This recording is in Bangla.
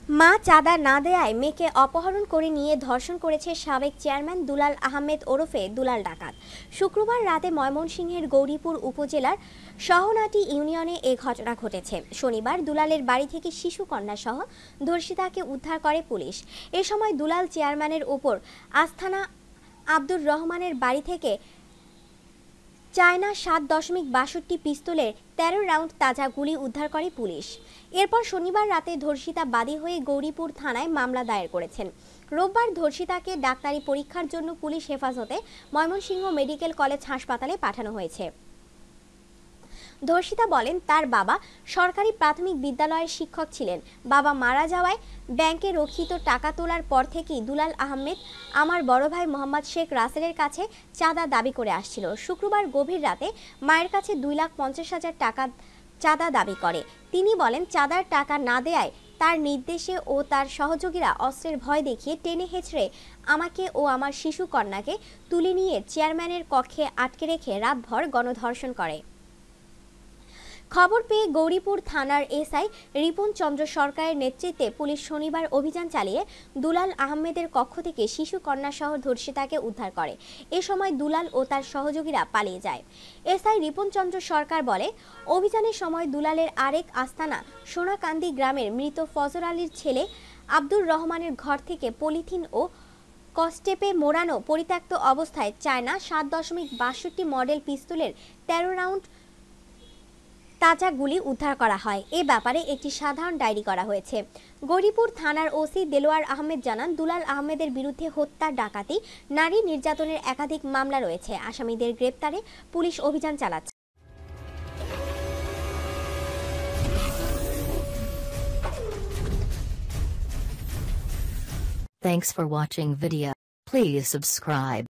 মা চাঁদা না দেয়ায় মেয়েকে অপহরণ করে নিয়ে ধর্ষণ করেছে সাবেক চেয়ারম্যান দুলাল আহমেদ ওরফে দুলাল ডাকাত। শুক্রবার রাতে ময়মনসিংহের গৌরীপুর উপজেলার সহনাটি ইউনিয়নে এ ঘটনা ঘটেছে। শনিবার দুলালের বাড়ি থেকে শিশু কন্যা সহ ধর্ষিতাকে উদ্ধার করে পুলিশ। এ সময় দুলাল চেয়ারম্যানের ওপর আস্থানা আব্দুর রহমানের বাড়ি থেকে চায়না 7.62 পিস্তলের 13 রাউন্ড তাজা গুলি উদ্ধার করে পুলিশ। এরপর শনিবার রাতে ধর্ষিতা বাদী হয়ে গৌরীপুর থানায় মামলা দায়ের করেছেন। রোববার ধর্ষিতাকে ডাক্তারি পরীক্ষার জন্য পুলিশ হেফাজতে ময়মনসিংহ মেডিকেল কলেজ হাসপাতালে পাঠানো হয়েছে। ধর্ষিতা বলেন, তার বাবা সরকারি প্রাথমিক বিদ্যালয়ের শিক্ষক ছিলেন। বাবা মারা যাওয়ায় ব্যাংকে রক্ষিত টাকা তোলার পর থেকেই দুলাল আহমেদ আমার বড় ভাই মোহাম্মদ শেখ রাসেলের কাছে চাঁদা দাবি করে আসছিল। শুক্রবার গভীর রাতে মায়ের কাছে 2,50,000 টাকা চাঁদা দাবি করে। তিনি বলেন, চাঁদার টাকা না দেয়ায় তার নির্দেশে ও তার সহযোগীরা অস্ত্রের ভয় দেখিয়ে টেনে হেঁচড়ে আমাকে ও আমার শিশু কন্যাকে তুলে নিয়ে চেয়ারম্যানের কক্ষে আটকে রেখে রাতভর গণধর্ষণ করে। খবর পেয়ে গৌরীপুর থানার এসআই রিপন চন্দ্র সরকারের নেতৃত্বে পুলিশ শনিবার অভিযান চালিয়ে দুলাল আহমেদের কক্ষ থেকে শিশু কন্যা সহ ধর্ষিতাকে উদ্ধার করে। এ সময় দুলাল ও তার সহযোগীরা পালিয়ে যায়। এসআই রিপন চন্দ্র সরকার বলে, অভিযানের সময় দুলালের আরেক আস্তানা সোনাকান্দি গ্রামের মৃত ফজর আলীর ছেলে আব্দুর রহমানের ঘর থেকে পলিথিন ও কস্টেপে মোড়ানো পরিত্যক্ত অবস্থায় চায়না 7.62 মডেল পিস্তলের 13 রাউন্ড তাজা গুলি উদ্ধার করা হয়। এ ব্যাপারে একটি সাধারণ ডায়েরি করা হয়েছে। গৌরীপুর থানার ওসি দেলোয়ার আহমেদ জানান, দুলাল আহমেদের বিরুদ্ধে হত্যা, ডাকাতি, নারী নির্যাতনের একাধিক মামলা রয়েছে। আসামিদের গ্রেপ্তারে পুলিশ অভিযান চালাচ্ছে। Thanks for watching video. Please subscribe.